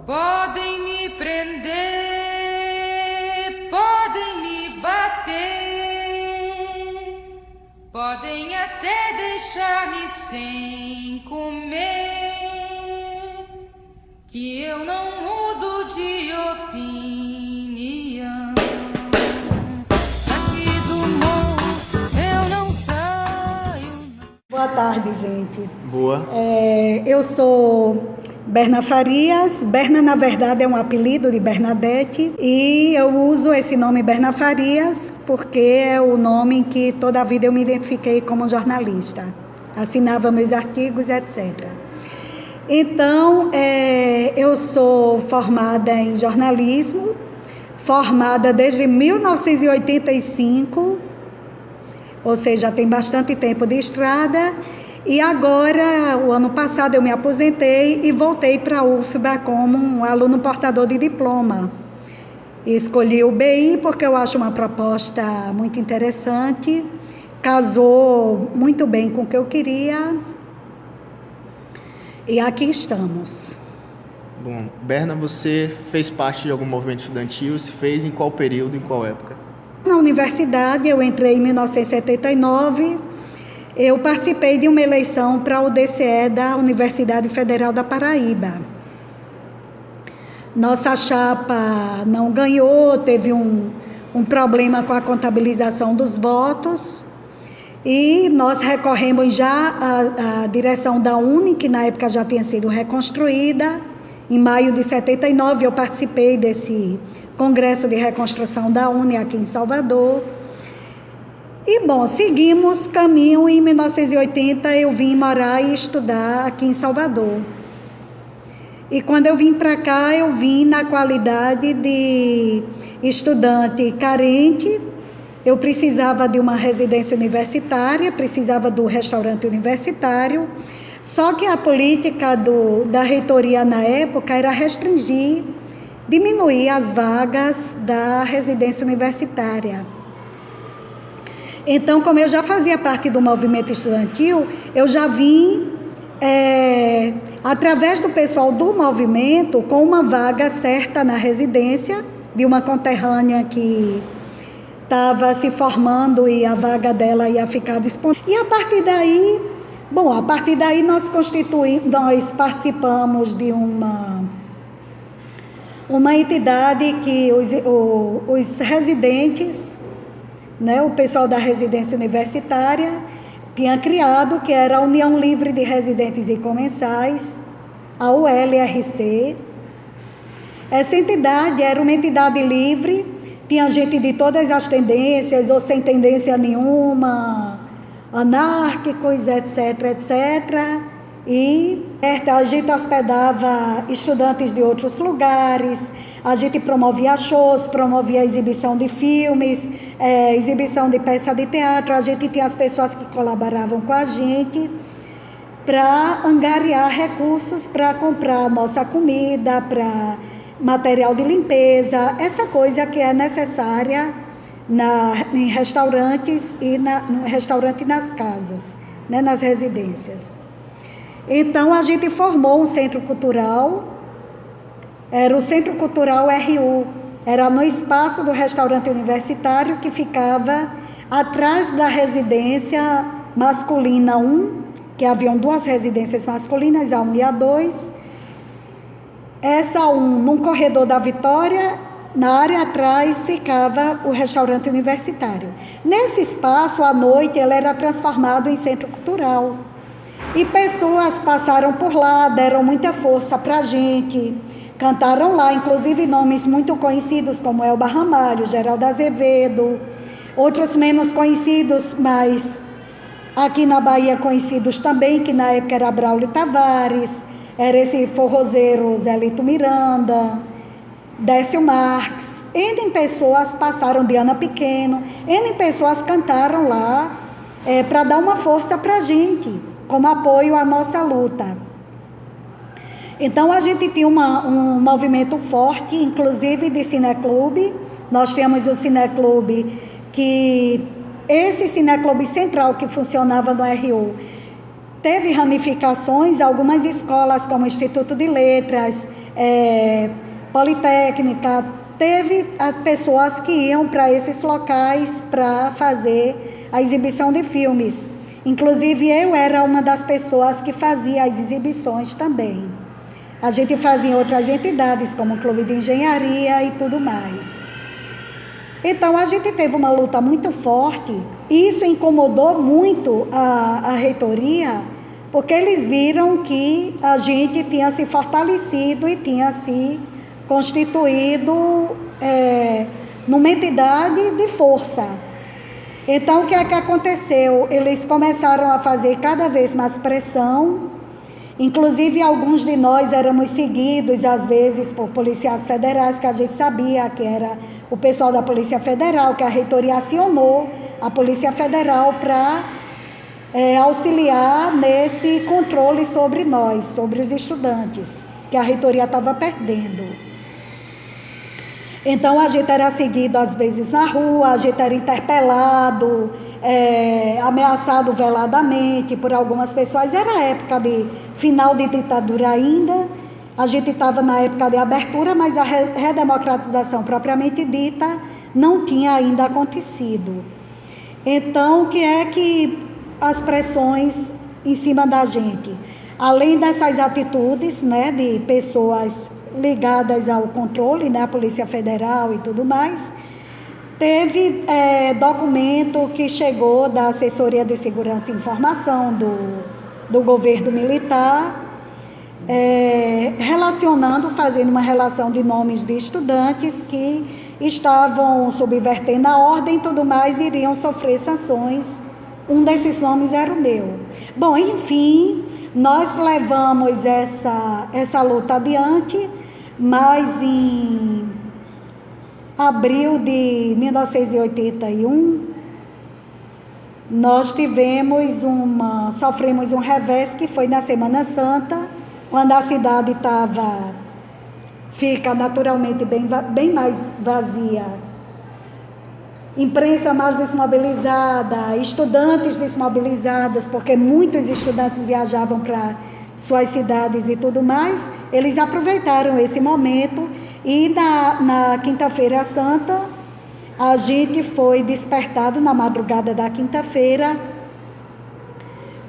Podem me prender, podem me bater, podem até deixar-me sem comer, que eu não mudo de opinião. Aqui do morro eu não saio. Boa tarde, gente. Boa. Eu sou Berna Farias. Berna, na verdade, é um apelido de Bernadette, e eu uso esse nome Berna Farias porque é o nome em que toda a vida eu me identifiquei como jornalista. Assinava meus artigos, etc. Então, eu sou formada em jornalismo, formada desde 1985, ou seja, tem bastante tempo de estrada. E agora, o ano passado, eu me aposentei e voltei para a UFBA como um aluno portador de diploma. Escolhi o BI porque eu acho uma proposta muito interessante, casou muito bem com o que eu queria, e aqui estamos. Bom, Berna, você fez parte de algum movimento estudantil? Se fez, em qual período, em qual época? Na universidade, eu entrei em 1979, eu participei de uma eleição para o DCE da Universidade Federal da Paraíba. Nossa chapa não ganhou, teve um problema com a contabilização dos votos, e nós recorremos já à direção da UNE, que na época já tinha sido reconstruída. Em maio de 79, eu participei desse Congresso de Reconstrução da UNE aqui em Salvador. E, bom, seguimos caminho. Em 1980, eu vim morar e estudar aqui em Salvador. E quando eu vim para cá, eu vim na qualidade de estudante carente. Eu precisava de uma residência universitária, precisava do restaurante universitário. Só que a política da reitoria na época era restringir, diminuir as vagas da residência universitária. Então, como eu já fazia parte do movimento estudantil, eu já vim, através do pessoal do movimento, com uma vaga certa na residência de uma conterrânea que estava se formando, e a vaga dela ia ficar disponível. E a partir daí, nós participamos de uma entidade que os residentes, o pessoal da residência universitária tinha criado, que era a União Livre de Residentes e Comensais, a ULRC. Essa entidade era uma entidade livre, tinha gente de todas as tendências, ou sem tendência nenhuma, anárquicos, etc, etc. E a gente hospedava estudantes de outros lugares, a gente promovia shows, promovia exibição de filmes, exibição de peça de teatro. A gente tinha as pessoas que colaboravam com a gente para angariar recursos para comprar nossa comida, para material de limpeza, essa coisa que é necessária em restaurantes e no restaurante e nas casas, nas residências. Então, a gente formou um centro cultural, era o Centro Cultural RU, era no espaço do restaurante universitário, que ficava atrás da residência masculina 1, que haviam duas residências masculinas, a 1 e a 2. Essa 1, num corredor da Vitória, na área atrás ficava o restaurante universitário. Nesse espaço, à noite, ele era transformado em centro cultural. E pessoas passaram por lá, deram muita força para a gente, cantaram lá, inclusive nomes muito conhecidos como Elba Ramalho, Geraldo Azevedo, outros menos conhecidos, mas aqui na Bahia conhecidos também, que na época era Braulio Tavares, era esse forrozeiro Zelito Miranda, Décio Marques. N pessoas passaram, Diana Pequeno, N pessoas cantaram lá para dar uma força para a gente, como apoio à nossa luta. Então, a gente tinha um movimento forte, inclusive de cineclube. Nós tínhamos o cineclube, esse cineclube central que funcionava no RU, teve ramificações, algumas escolas como o Instituto de Letras, Politécnica, teve pessoas que iam para esses locais para fazer a exibição de filmes. Inclusive, eu era uma das pessoas que fazia as exibições também. A gente fazia em outras entidades, como o Clube de Engenharia e tudo mais. Então, a gente teve uma luta muito forte, e isso incomodou muito a reitoria, porque eles viram que a gente tinha se fortalecido e tinha se constituído numa entidade de força. Então, o que é que aconteceu? Eles começaram a fazer cada vez mais pressão, inclusive alguns de nós éramos seguidos, às vezes, por policiais federais, que a gente sabia que era o pessoal da Polícia Federal, que a reitoria acionou a Polícia Federal para auxiliar nesse controle sobre nós, sobre os estudantes, que a reitoria estava perdendo. Então, a gente era seguido, às vezes, na rua, a gente era interpelado, ameaçado veladamente por algumas pessoas. Era época de final de ditadura ainda, a gente estava na época de abertura, mas a redemocratização propriamente dita não tinha ainda acontecido. Então, o que é que as pressões em cima da gente? Além dessas atitudes, né, de pessoas ligadas ao controle, né, a Polícia Federal e tudo mais, teve documento que chegou da Assessoria de Segurança e Informação do governo militar, fazendo uma relação de nomes de estudantes que estavam subvertendo a ordem e tudo mais, iriam sofrer sanções. Um desses nomes era o meu. Bom, enfim, nós levamos essa luta adiante, mas em abril de 1981, nós sofremos um revés, que foi na Semana Santa, quando a cidade fica naturalmente bem mais vazia. Imprensa mais desmobilizada, estudantes desmobilizados, porque muitos estudantes viajavam para suas cidades e tudo mais. Eles aproveitaram esse momento e na Quinta-feira Santa, a gente foi despertado na madrugada da quinta-feira,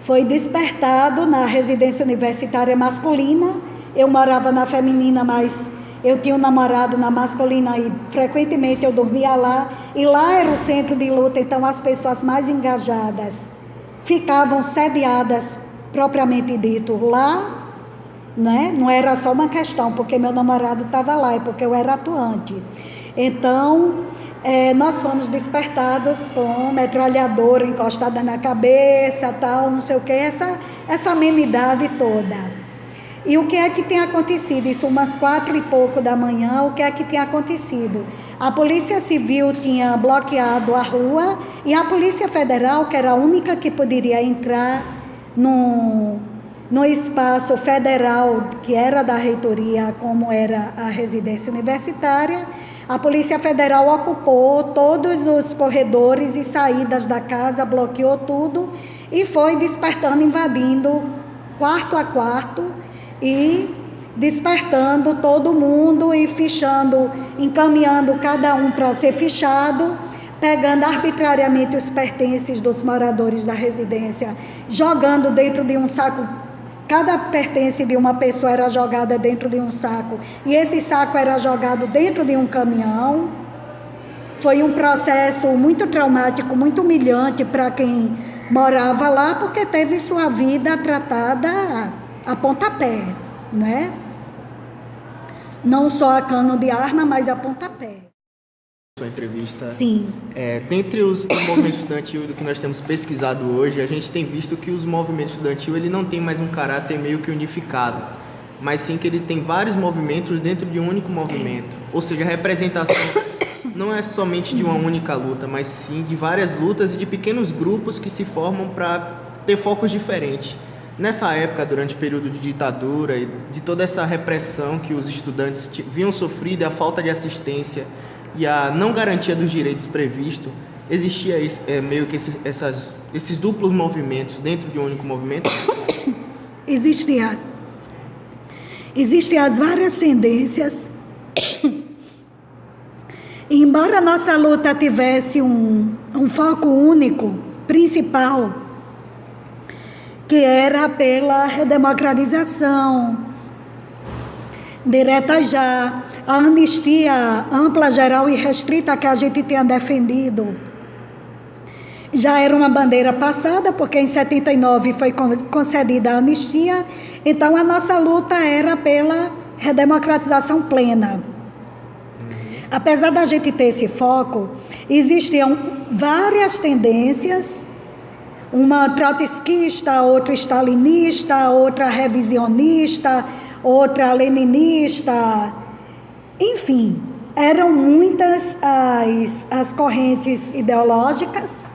foi despertado na residência universitária masculina. Eu morava na feminina, mas eu tinha um namorado na masculina e frequentemente eu dormia lá. E lá era o centro de luta, então as pessoas mais engajadas ficavam sediadas, propriamente dito, lá, né? Não era só uma questão, porque meu namorado estava lá, é porque eu era atuante. Então, nós fomos despertados com metralhadora encostada na cabeça, tal, não sei o que, essa amenidade toda. E o que é que tem acontecido? Isso umas 4 e pouco da manhã, o que é que tinha acontecido? A Polícia Civil tinha bloqueado a rua e a Polícia Federal, que era a única que poderia entrar no espaço federal, que era da reitoria, como era a residência universitária, a Polícia Federal ocupou todos os corredores e saídas da casa, bloqueou tudo e foi despertando, invadindo quarto a quarto e despertando todo mundo e fichando, encaminhando cada um para ser fichado, pegando arbitrariamente os pertences dos moradores da residência, jogando dentro de um saco. Cada pertence de uma pessoa era jogada dentro de um saco e esse saco era jogado dentro de um caminhão. Foi um processo muito traumático, muito humilhante para quem morava lá, porque teve sua vida tratada a pontapé, né? Não só a cano de arma, mas a pontapé. Sua entrevista. Sim. Dentre os movimentos estudantil do que nós temos pesquisado hoje, a gente tem visto que os movimentos estudantil ele não tem mais um caráter meio que unificado, mas sim que ele tem vários movimentos dentro de um único movimento. Ou seja, a representação não é somente de uma única luta, mas sim de várias lutas e de pequenos grupos que se formam para ter focos diferentes. Nessa época, durante o período de ditadura e de toda essa repressão que os estudantes vinham sofrendo, a falta de assistência e a não garantia dos direitos previstos, existia meio que esses duplos movimentos dentro de um único movimento? existiam as várias tendências. E embora a nossa luta tivesse um foco único, principal, que era pela redemocratização, direta já, a anistia ampla, geral e restrita que a gente tinha defendido, já era uma bandeira passada, porque em 79 foi concedida a anistia, então a nossa luta era pela redemocratização plena. Apesar da gente ter esse foco, existiam várias tendências, uma trotskista, outra stalinista, outra revisionista, outra leninista, enfim, eram muitas as correntes ideológicas,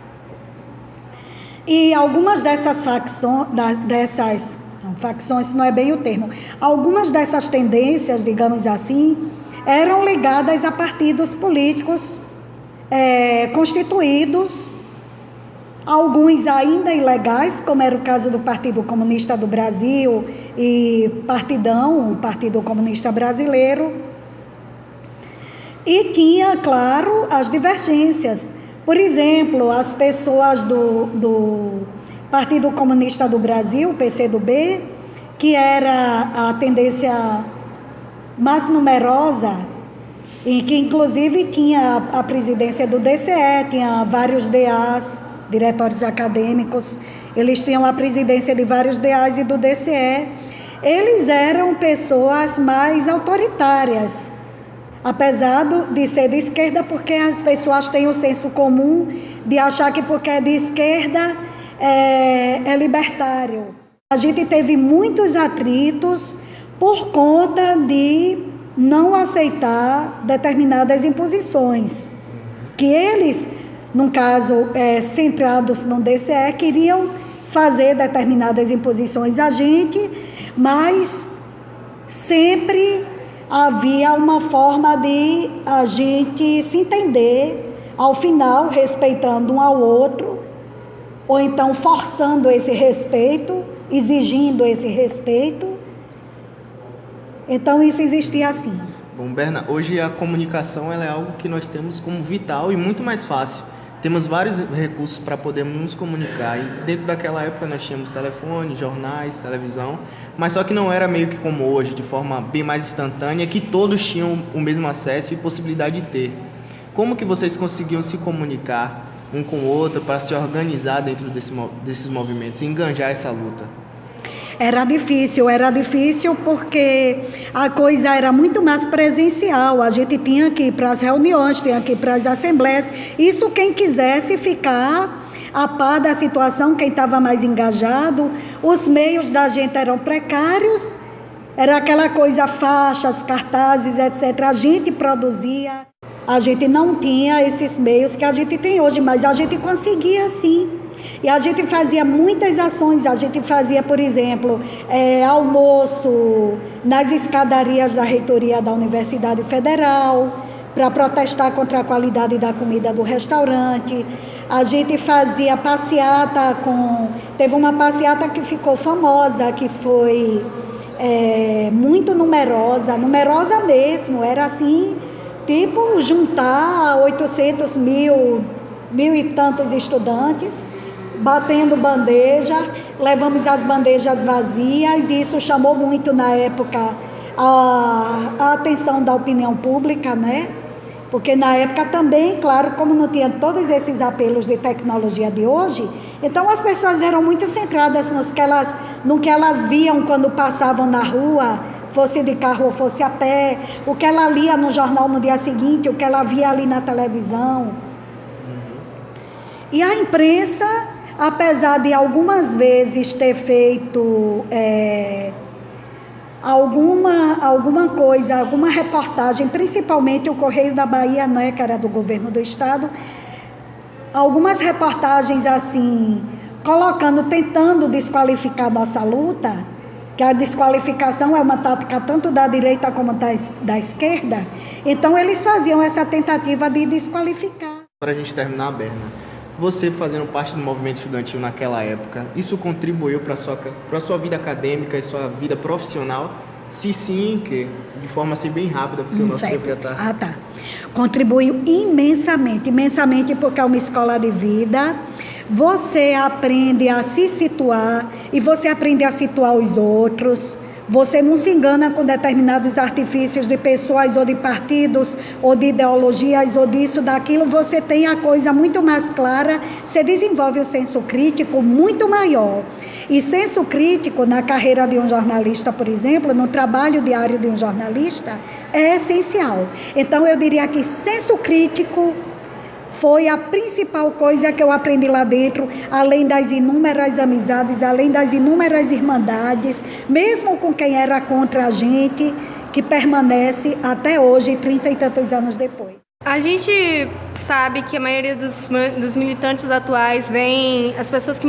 e algumas dessas facções não é bem o termo, algumas dessas tendências, digamos assim, eram ligadas a partidos políticos constituídos, alguns ainda ilegais, como era o caso do Partido Comunista do Brasil e Partidão, o Partido Comunista Brasileiro. E tinha, claro, as divergências. Por exemplo, as pessoas do Partido Comunista do Brasil, PCdoB, que era a tendência mais numerosa, e que inclusive tinha a presidência do DCE, tinha vários DAs, diretórios acadêmicos, eles tinham a presidência de vários DAs e do DCE. Eles eram pessoas mais autoritárias, apesar de ser de esquerda, porque as pessoas têm o senso comum de achar que porque é de esquerda é libertário. A gente teve muitos atritos por conta de não aceitar determinadas imposições, que eles, no caso, centrados no DCE, queriam fazer determinadas imposições a gente, mas sempre havia uma forma de a gente se entender, ao final, respeitando um ao outro, ou então forçando esse respeito, exigindo esse respeito. Então, isso existia assim. Bom, Berna, hoje a comunicação ela é algo que nós temos como vital e muito mais fácil. Temos vários recursos para podermos nos comunicar. E dentro daquela época nós tínhamos telefone, jornais, televisão, mas só que não era meio que como hoje, de forma bem mais instantânea, que todos tinham o mesmo acesso e possibilidade de ter. Como que vocês conseguiam se comunicar um com o outro para se organizar dentro desses movimentos, enganjar essa luta? Era difícil porque a coisa era muito mais presencial, a gente tinha que ir para as reuniões, tinha que ir para as assembleias, isso quem quisesse ficar a par da situação, quem estava mais engajado, os meios da gente eram precários, era aquela coisa, faixas, cartazes, etc., a gente produzia, a gente não tinha esses meios que a gente tem hoje, mas a gente conseguia sim. E a gente fazia muitas ações, a gente fazia, por exemplo, almoço nas escadarias da reitoria da Universidade Federal, para protestar contra a qualidade da comida do restaurante. A gente fazia passeata teve uma passeata que ficou famosa, que foi muito numerosa mesmo, era assim, tipo juntar 800 mil e tantos estudantes, batendo bandeja, levamos as bandejas vazias, e isso chamou muito na época a atenção da opinião pública, né? Porque na época também, claro, como não tinha todos esses apelos de tecnologia de hoje, então as pessoas eram muito centradas no que elas viam quando passavam na rua, fosse de carro ou fosse a pé, o que ela lia no jornal no dia seguinte, o que ela via ali na televisão. E a imprensa, apesar de algumas vezes ter feito alguma coisa, alguma reportagem, principalmente o Correio da Bahia, né, que era do governo do estado, algumas reportagens assim, tentando desqualificar nossa luta, que a desqualificação é uma tática tanto da direita como da esquerda, então eles faziam essa tentativa de desqualificar. Para a gente terminar, Berna, você fazendo parte do movimento estudantil naquela época, isso contribuiu para a sua vida acadêmica e sua vida profissional? Se sim, que de forma assim bem rápida, porque o nosso tempo já está... Ah, tá. Contribuiu imensamente, imensamente, porque é uma escola de vida. Você aprende a se situar e você aprende a situar os outros. Você não se engana com determinados artifícios de pessoas ou de partidos ou de ideologias ou disso, daquilo. Você tem a coisa muito mais clara, você desenvolve o senso crítico muito maior. E senso crítico na carreira de um jornalista, por exemplo, no trabalho diário de um jornalista, é essencial. Então eu diria que senso crítico foi a principal coisa que eu aprendi lá dentro, além das inúmeras amizades, além das inúmeras irmandades, mesmo com quem era contra a gente, que permanece até hoje, 30 e tantos anos depois. A gente sabe que a maioria dos militantes atuais veem as pessoas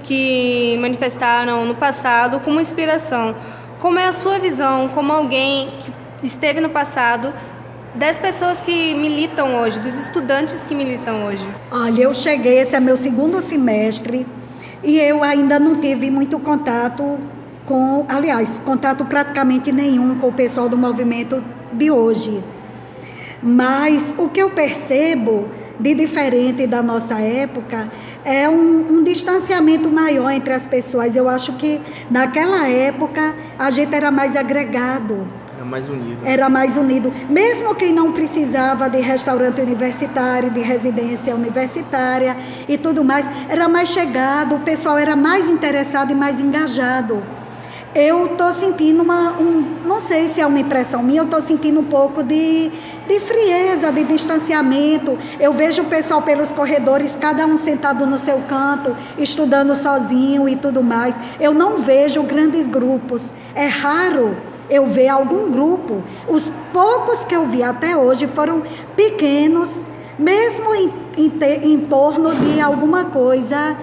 que manifestaram no passado como inspiração. Como é a sua visão, como alguém que esteve no passado, das pessoas que militam hoje, dos estudantes que militam hoje? Olha, eu cheguei, esse é meu segundo semestre, e eu ainda não tive muito contato contato praticamente nenhum com o pessoal do movimento de hoje. Mas o que eu percebo de diferente da nossa época é um distanciamento maior entre as pessoas. Eu acho que naquela época a gente era mais agregado. Era mais unido. Mesmo quem não precisava de restaurante universitário, de residência universitária e tudo mais, era mais chegado, o pessoal era mais interessado e mais engajado. Eu estou sentindo não sei se é uma impressão minha, eu estou sentindo um pouco de frieza, de distanciamento. Eu vejo o pessoal pelos corredores, cada um sentado no seu canto, estudando sozinho e tudo mais. Eu não vejo grandes grupos. É raro eu ver algum grupo. Os poucos que eu vi até hoje foram pequenos, mesmo em torno de alguma coisa,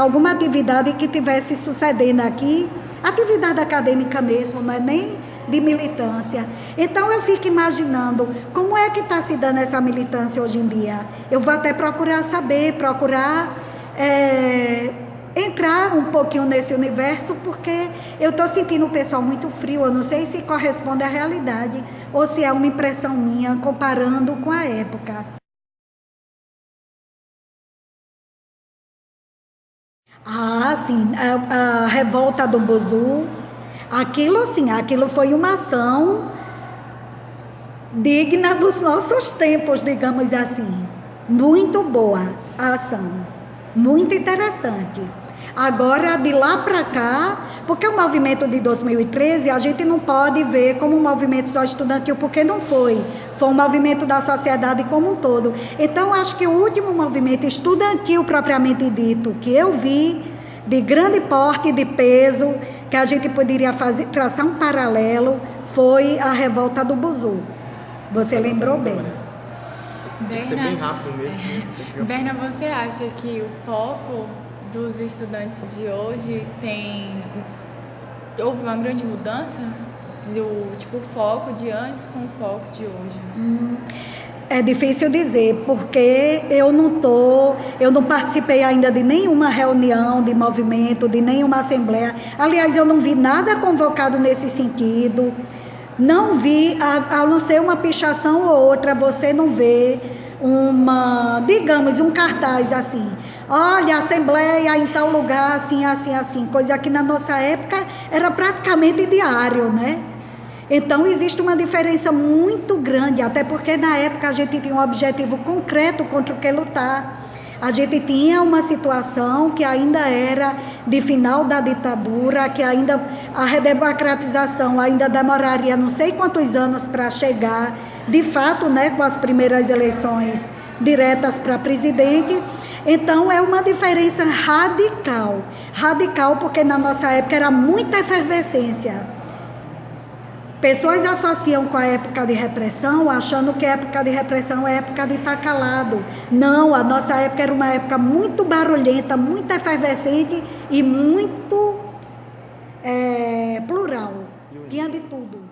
alguma atividade que tivesse sucedendo aqui, atividade acadêmica mesmo, não é nem de militância. Então eu fico imaginando como é que está se dando essa militância hoje em dia. Eu vou até procurar saber, entrar um pouquinho nesse universo, porque eu estou sentindo o pessoal muito frio. Eu não sei se corresponde à realidade ou se é uma impressão minha comparando com a época. Ah, sim, a revolta do Bozu, aquilo foi uma ação digna dos nossos tempos, digamos assim. Muito boa a ação, muito interessante. Agora, de lá para cá, porque o movimento de 2013 a gente não pode ver como um movimento só estudantil, porque não foi um movimento da sociedade como um todo. Então, acho que o último movimento estudantil propriamente dito que eu vi, de grande porte e de peso, que a gente poderia traçar um paralelo, foi a revolta do Bozu. Você lembrou bem. Tem que ser bem rápido mesmo. Berna, você acha que o foco dos estudantes de hoje houve uma grande mudança do foco de antes com o foco de hoje? É difícil dizer, porque eu não participei ainda de nenhuma reunião de movimento, de nenhuma assembleia. Aliás, eu não vi nada convocado nesse sentido. Não vi, a não ser uma pichação ou outra, você não vê um cartaz assim. Olha, assembleia em tal lugar, assim, assim, assim. Coisa que na nossa época era praticamente diário, né? Então, existe uma diferença muito grande, até porque na época a gente tinha um objetivo concreto contra o que lutar. A gente tinha uma situação que ainda era de final da ditadura, que ainda a redemocratização ainda demoraria não sei quantos anos para chegar, de fato, né, com as primeiras eleições diretas para presidente. Então, é uma diferença radical, porque na nossa época era muita efervescência. Pessoas associam com a época de repressão, achando que a época de repressão é a época de estar calado. Não, a nossa época era uma época muito barulhenta, muito efervescente e muito plural. Tinha de tudo.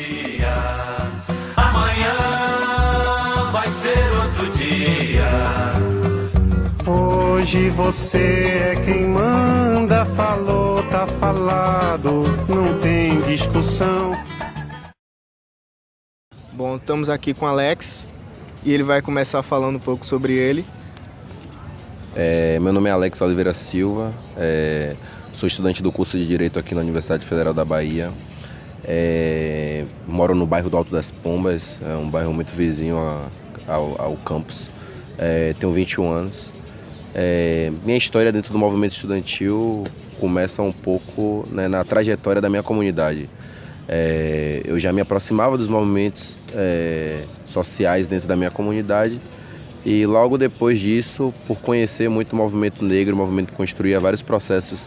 dia. Amanhã vai ser outro dia. Hoje você é quem manda, falou, tá falado, não tem discussão. Bom, estamos aqui com o Alex e ele vai começar falando um pouco sobre ele. Meu nome é Alex Oliveira Silva, sou estudante do curso de Direito aqui na Universidade Federal da Bahia. Moro no bairro do Alto das Pombas, é um bairro muito vizinho ao campus. Tenho 21 anos. Minha história dentro do movimento estudantil começa um pouco, né, na trajetória da minha comunidade. Eu já me aproximava dos movimentos sociais dentro da minha comunidade e logo depois disso, por conhecer muito o movimento negro, o movimento que construía vários processos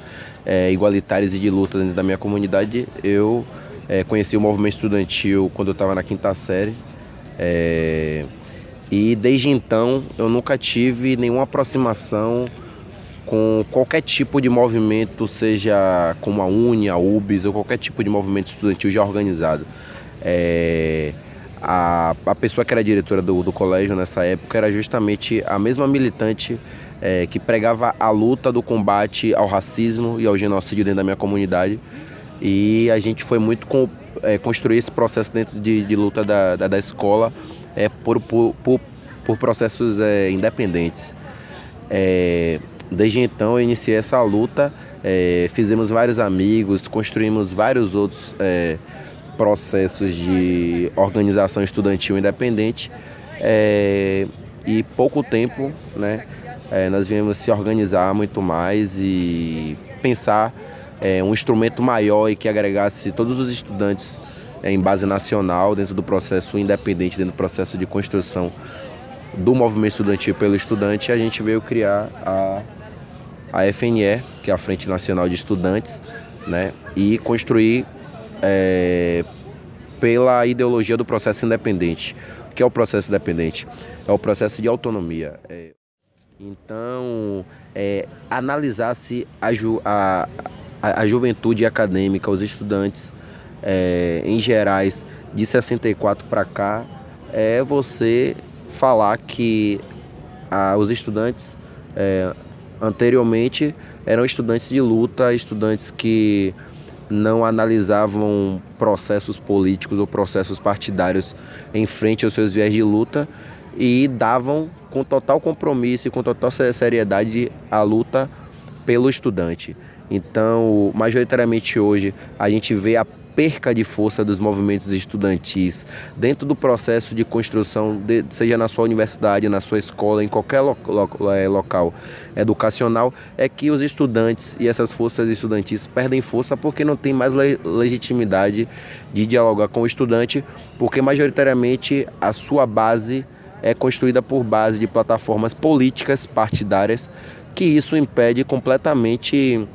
igualitários e de luta dentro da minha comunidade, eu conheci o movimento estudantil quando eu estava na 5ª série. E desde então eu nunca tive nenhuma aproximação com qualquer tipo de movimento, seja como a UNE, a UBS ou qualquer tipo de movimento estudantil já organizado. A pessoa que era diretora do colégio nessa época era justamente a mesma militante que pregava a luta do combate ao racismo e ao genocídio dentro da minha comunidade. E a gente foi muito construir esse processo dentro de luta da escola por processos independentes. Desde então eu iniciei essa luta, fizemos vários amigos, construímos vários outros processos de organização estudantil independente e pouco tempo, né, nós viemos se organizar muito mais e pensar um instrumento maior e que agregasse todos os estudantes em base nacional dentro do processo independente, dentro do processo de construção do movimento estudantil pelo estudante. A gente veio criar a FNE, que é a Frente Nacional de Estudantes, né, e construir pela ideologia do processo independente. O que é o processo independente? É o processo de autonomia. Então, analisar-se a juventude acadêmica, os estudantes em gerais de 64 para cá, você falar que os estudantes anteriormente eram estudantes de luta, estudantes que não analisavam processos políticos ou processos partidários em frente aos seus viés de luta e davam com total compromisso e com total seriedade a luta pelo estudante. Então, majoritariamente hoje, a gente vê a perca de força dos movimentos estudantis dentro do processo de construção, seja na sua universidade, na sua escola, em qualquer local educacional, é que os estudantes e essas forças estudantis perdem força porque não tem mais legitimidade de dialogar com o estudante, porque majoritariamente a sua base é construída por base de plataformas políticas partidárias, que isso impede completamente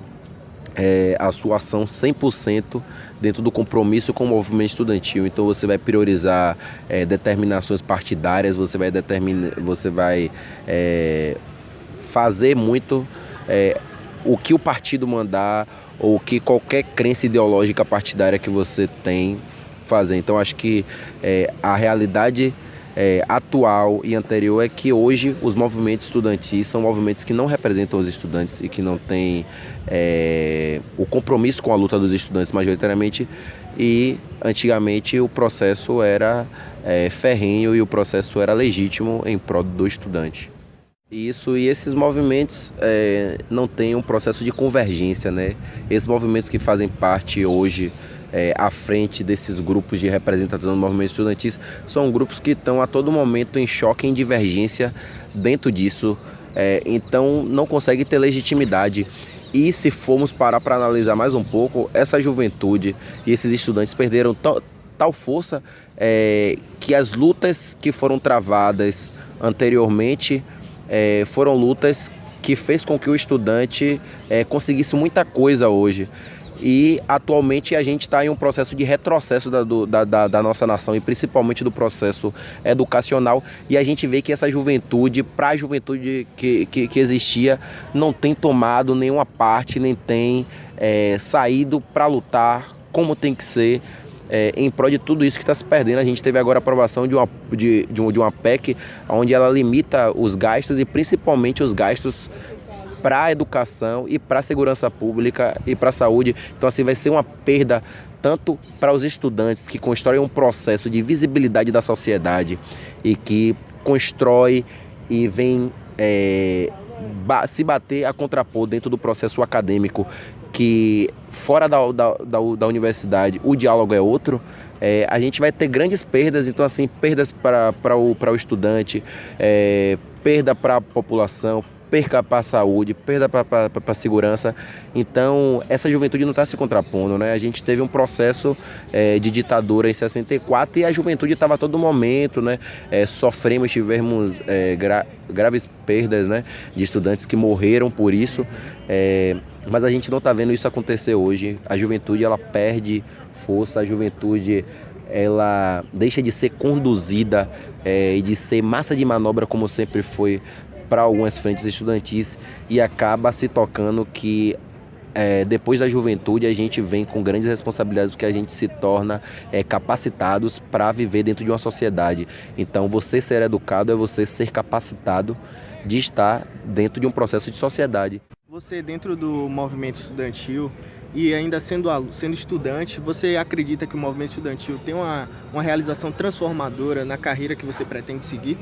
a sua ação 100% dentro do compromisso com o movimento estudantil. Então você vai priorizar determinações partidárias, você vai fazer muito o que o partido mandar ou o que qualquer crença ideológica partidária que você tem fazer. Então acho que a realidade atual e anterior é que hoje os movimentos estudantis são movimentos que não representam os estudantes e que não têm o compromisso com a luta dos estudantes majoritariamente, e antigamente o processo era ferrenho e o processo era legítimo em prol do estudante. E esses movimentos não têm um processo de convergência, né? Esses movimentos que fazem parte hoje à frente desses grupos de representação do movimento estudantil são grupos que estão a todo momento em choque, em divergência dentro disso, então não consegue ter legitimidade. E se formos parar para analisar mais um pouco, essa juventude e esses estudantes perderam tal força que as lutas que foram travadas anteriormente foram lutas que fez com que o estudante conseguisse muita coisa hoje. E atualmente a gente está em um processo de retrocesso da nossa nação e principalmente do processo educacional, e a gente vê que essa juventude, para a juventude que existia, não tem tomado nenhuma parte, nem tem saído para lutar como tem que ser em prol de tudo isso que está se perdendo. A gente teve agora a aprovação de uma PEC onde ela limita os gastos e principalmente os gastos para a educação e para a segurança pública e para a saúde. Então assim vai ser uma perda tanto para os estudantes que constroem um processo de visibilidade da sociedade e que constrói e vem se bater a contrapor dentro do processo acadêmico, que fora da universidade o diálogo é outro. A gente vai ter grandes perdas, então assim, perdas para o estudante, perda para a população, perda para a saúde, perda para a segurança. Então essa juventude não está se contrapondo, né? A gente teve um processo de ditadura em 64 e a juventude estava a todo momento, né? Tivemos graves perdas, né? De estudantes que morreram por isso, mas a gente não está vendo isso acontecer hoje. A juventude ela perde força, a juventude ela deixa de ser conduzida e de ser massa de manobra como sempre foi para algumas frentes estudantis e acaba se tocando que depois da juventude a gente vem com grandes responsabilidades porque a gente se torna capacitados para viver dentro de uma sociedade. Então você ser educado é você ser capacitado de estar dentro de um processo de sociedade. Você dentro do movimento estudantil e ainda sendo estudante, você acredita que o movimento estudantil tem uma realização transformadora na carreira que você pretende seguir?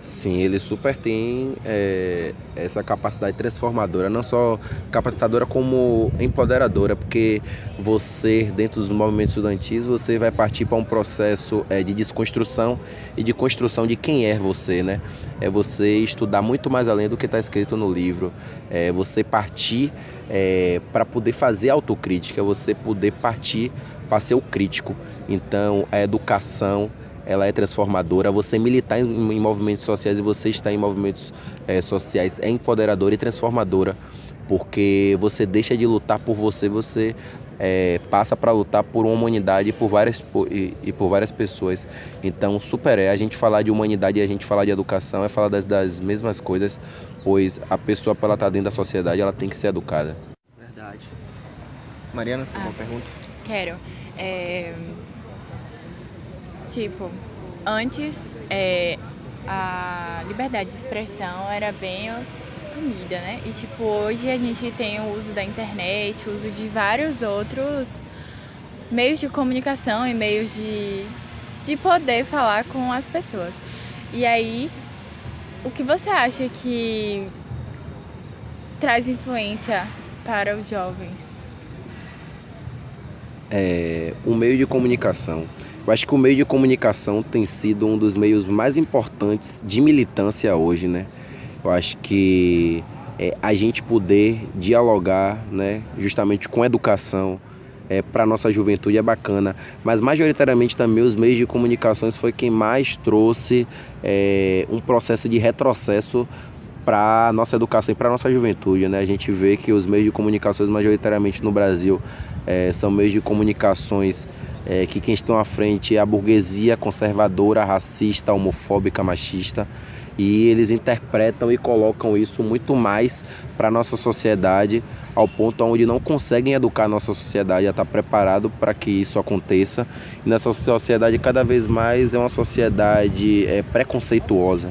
Sim, ele super tem essa capacidade transformadora, não só capacitadora como empoderadora, porque você, dentro dos movimentos estudantis, você vai partir para um processo de desconstrução e de construção de quem é você, né? É você estudar muito mais além do que está escrito no livro, é você partir para poder fazer autocrítica, você poder partir para ser o crítico. Então, a educação ela é transformadora, você militar em movimentos sociais e você estar em movimentos sociais é empoderadora e transformadora, porque você deixa de lutar por você, você passa para lutar por uma humanidade e por várias pessoas. Então, a gente falar de humanidade e a gente falar de educação é falar das mesmas coisas, pois a pessoa, para ela estar dentro da sociedade, ela tem que ser educada. Verdade. Mariana, uma pergunta? Quero. Tipo, antes a liberdade de expressão era bem oprimida, né? E tipo, hoje a gente tem o uso da internet, o uso de vários outros meios de comunicação e meios de poder falar com as pessoas. E aí, o que você acha que traz influência para os jovens? O meio de comunicação. Eu acho que o meio de comunicação tem sido um dos meios mais importantes de militância hoje, né? Eu acho que a gente poder dialogar, né, justamente com a educação para a nossa juventude é bacana, mas majoritariamente também os meios de comunicações foi quem mais trouxe um processo de retrocesso para a nossa educação e para a nossa juventude, né? A gente vê que os meios de comunicações majoritariamente no Brasil são meios de comunicações que quem estão à frente é a burguesia conservadora, racista, homofóbica, machista, e eles interpretam e colocam isso muito mais para a nossa sociedade, ao ponto onde não conseguem educar a nossa sociedade a estar preparado para que isso aconteça. E nossa sociedade cada vez mais é uma sociedade preconceituosa,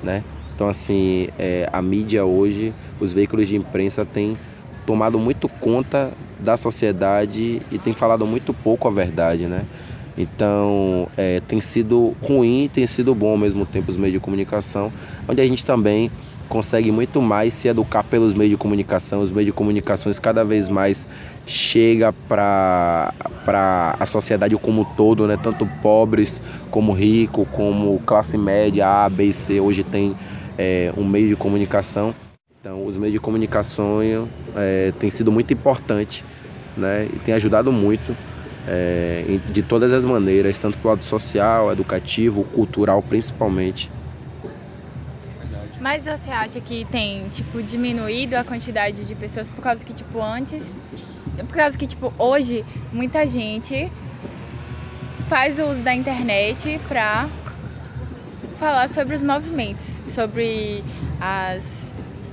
né? Então assim, a mídia hoje, os veículos de imprensa têm tomado muito conta da sociedade e tem falado muito pouco a verdade, né? Então, tem sido ruim e tem sido bom ao mesmo tempo os meios de comunicação, onde a gente também consegue muito mais se educar pelos meios de comunicação. Os meios de comunicações cada vez mais chega para a sociedade como um todo, né? Tanto pobres como ricos, como classe média, A, B e C, hoje tem um meio de comunicação. Então, os meios de comunicação têm sido muito importantes, né? E tem ajudado muito de todas as maneiras, tanto para o lado social, educativo, cultural principalmente. Mas você acha que tem, tipo, diminuído a quantidade de pessoas por causa que, tipo, hoje muita gente faz o uso da internet para falar sobre os movimentos, sobre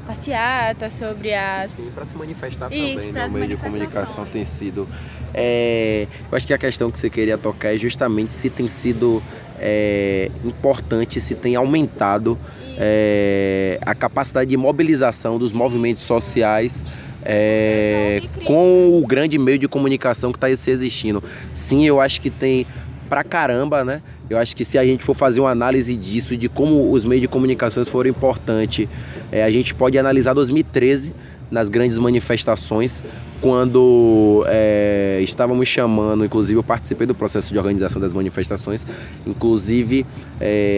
passeata, sobre as... Sim, para se manifestar Isso, também, para né? as O meio de comunicação manifestações. tem sido... eu acho que a questão que você queria tocar é justamente se tem sido importante, se tem aumentado a capacidade de mobilização dos movimentos sociais com o grande meio de comunicação que está se existindo. Sim, eu acho que tem pra caramba, né? Eu acho que se a gente for fazer uma análise disso, de como os meios de comunicação foram importantes, a gente pode analisar 2013, nas grandes manifestações, quando estávamos chamando, inclusive eu participei do processo de organização das manifestações, inclusive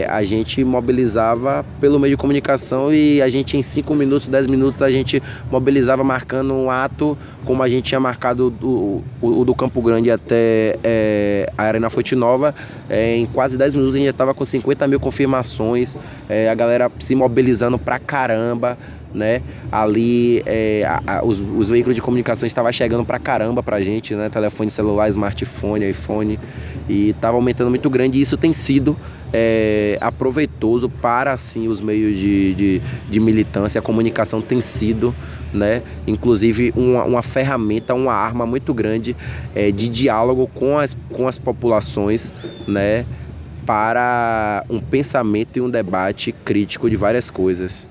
a gente mobilizava pelo meio de comunicação e a gente em 5 minutos, 10 minutos a gente mobilizava marcando um ato, como a gente tinha marcado o do Campo Grande até a Arena Fonte Nova, em quase 10 minutos a gente já estava com 50 mil confirmações, a galera se mobilizando pra caramba, né? Ali os veículos de comunicação estavam chegando pra caramba pra gente, né? Telefone celular, smartphone, iPhone, e estava aumentando muito grande, e isso tem sido aproveitoso para assim os meios de militância. A comunicação tem sido, né, inclusive uma ferramenta, uma arma muito grande de diálogo com as populações, né, para um pensamento e um debate crítico de várias coisas.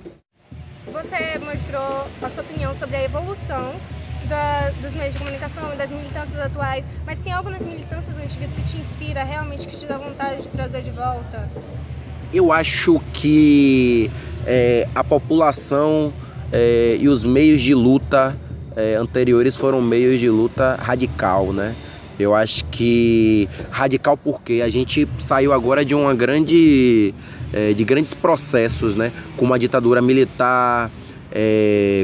Você mostrou a sua opinião sobre a evolução dos meios de comunicação e das militâncias atuais, mas tem algo nas militâncias antigas que te inspira realmente, que te dá vontade de trazer de volta? Eu acho que a população e os meios de luta anteriores foram meios de luta radical, né? Eu acho que radical porque a gente saiu agora de uma de grandes processos, né? Como a ditadura militar,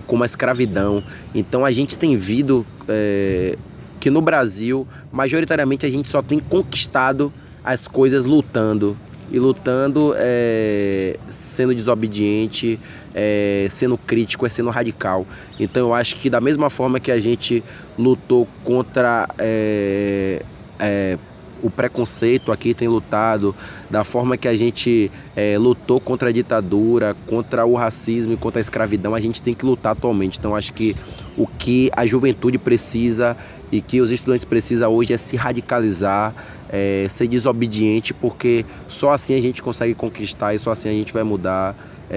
como a escravidão. Então a gente tem visto que no Brasil, majoritariamente, a gente só tem conquistado as coisas lutando. E lutando, sendo desobediente, sendo crítico, sendo radical. Então eu acho que da mesma forma que a gente lutou contra o preconceito, aqui tem lutado, da forma que a gente lutou contra a ditadura, contra o racismo e contra a escravidão, a gente tem que lutar atualmente. Então acho que o que a juventude precisa e que os estudantes precisam hoje é se radicalizar, ser desobediente, porque só assim a gente consegue conquistar e só assim a gente vai mudar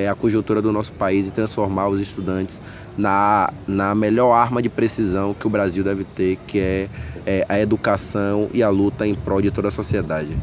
a conjuntura do nosso país e transformar os estudantes na melhor arma de precisão que o Brasil deve ter, que é a educação e a luta em prol de toda a sociedade.